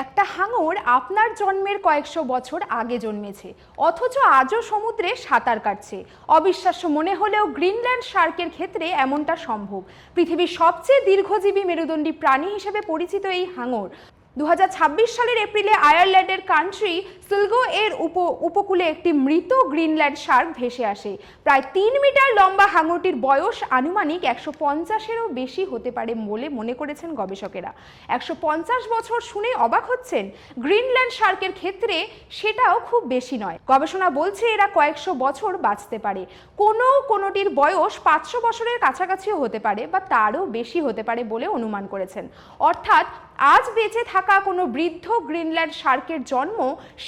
একটা হাঙর আপনার জন্মের কয়েকশো বছর আগে জন্মেছে, অথচ আজও সমুদ্রে সাঁতার কাটছে। অবিশ্বাস্য মনে হলেও গ্রিনল্যান্ড শার্কের ক্ষেত্রে এমনটা সম্ভব। পৃথিবীর সবচেয়ে দীর্ঘজীবী মেরুদণ্ডী প্রাণী হিসেবে পরিচিত এই হাঙর 2026 সালের এপ্রিলে আয়ারল্যান্ডের কান্ট্রি সিলগো এর উপকূলে একটি মৃত গ্রিনল্যান্ড শার্ক ভেসে আসে। প্রায় 3 মিটার লম্বা হাঙরটির বয়স আনুমানিক 150-এরও বেশি হতে পারে বলে মনে করেছেন গবেষকেরা। 150 বছর শুনে অবাক হচ্ছেন? গ্রিনল্যান্ড শার্কের ক্ষেত্রে সেটাও খুব বেশি নয়। গবেষণা বলছে এরা কয়েকশো বছর বাঁচতে পারে। কোনোটির বয়স 500 বছরের কাছাকাছিও হতে পারে বা তারও বেশি হতে পারে বলে অনুমান করেছেন। অর্থাৎ আজ বেঁচে থাকা কোনো বৃদ্ধ গ্রিনল্যান্ড শার্কের জন্ম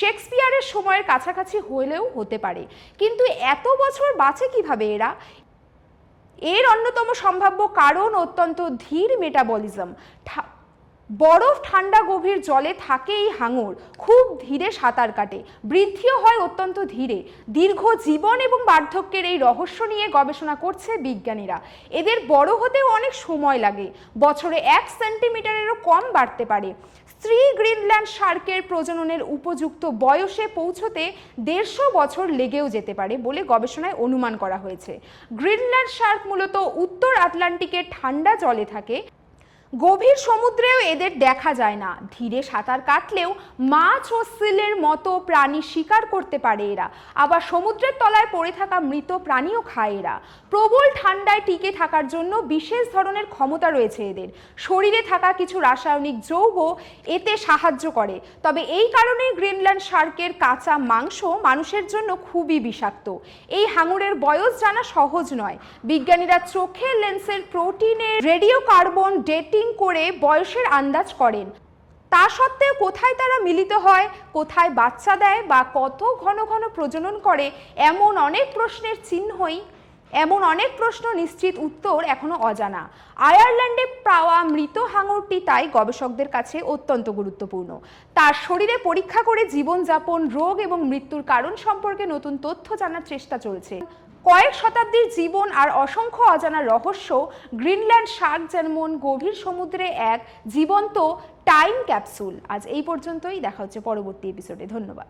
শেক্সপিয়ারের সময়ের কাছাকাছি হলেও হতে পারে। কিন্তু এত বছর বাঁচে কিভাবে এরা? এর অন্যতম সম্ভাব্য কারণ অত্যন্ত ধীর মেটাবলিজম। বরফ ঠান্ডা গভীর জলে থাকে এই হাঙর, খুব ধীরে সাঁতার কাটে, বৃদ্ধিও হয় অত্যন্ত ধীরে। দীর্ঘ জীবন এবং বার্ধক্যের এই রহস্য নিয়ে গবেষণা করছে বিজ্ঞানীরা। এদের বড় হতেও অনেক সময় লাগে, বছরে 1 সেন্টিমিটারেরও কম বাড়তে পারে। স্ত্রী গ্রিনল্যান্ড শার্কের প্রজননের উপযুক্ত বয়সে পৌঁছতে 150 বছর লেগেও যেতে পারে বলে গবেষণায় অনুমান করা হয়েছে। গ্রিনল্যান্ড শার্ক মূলত উত্তর আটলান্টিকের ঠান্ডা জলে থাকে। গভীর সমুদ্রেও এদের দেখা যায় না। ধীরে সাঁতার কাটলেও মাছ ও সিলের মতো প্রাণী শিকার করতে পারে এরা। আবার সমুদ্রের তলায় পড়ে থাকা মৃত প্রাণীও খায় এরা। প্রবল ঠান্ডায় টিকে থাকার জন্য বিশেষ ধরনের ক্ষমতা রয়েছে এদের। শরীরে থাকা কিছু রাসায়নিক যৌগ এতে সাহায্য করে। তবে এই কারণেই গ্রিনল্যান্ড শার্কের কাঁচা মাংস মানুষের জন্য খুবই বিষাক্ত। এই হাঙরের বয়স জানা সহজ নয়। বিজ্ঞানীরা চোখের লেন্সের প্রোটিনের রেডিও কার্বন ডেটিং করে বয়সের আন্দাজ করেন। তা সত্ত্বেও কোথায় তারা মিলিত হয়, কোথায় বাচ্চা দেয় বা কত ঘন ঘন প্রজনন করে, এমন অনেক প্রশ্ন নিশ্চিত উত্তর এখনো অজানা। আয়ারল্যান্ডে পাওয়া মৃত হাঙরটি তাই গবেষকদের কাছে অত্যন্ত গুরুত্বপূর্ণ। তার শরীরে পরীক্ষা করে জীবনযাপন, রোগ এবং মৃত্যুর কারণ সম্পর্কে নতুন তথ্য জানার চেষ্টা চলছে। কয়েক শতাব্দীর জীবন আর অসংখ্য অজানা রহস্য। গ্রিনল্যান্ড শার্ক যেমন গভীর সমুদ্রে এক জীবন্ত টাইম ক্যাপসুল। আজ এই পর্যন্তই, দেখা হচ্ছে পরবর্তী এপিসোডে। ধন্যবাদ।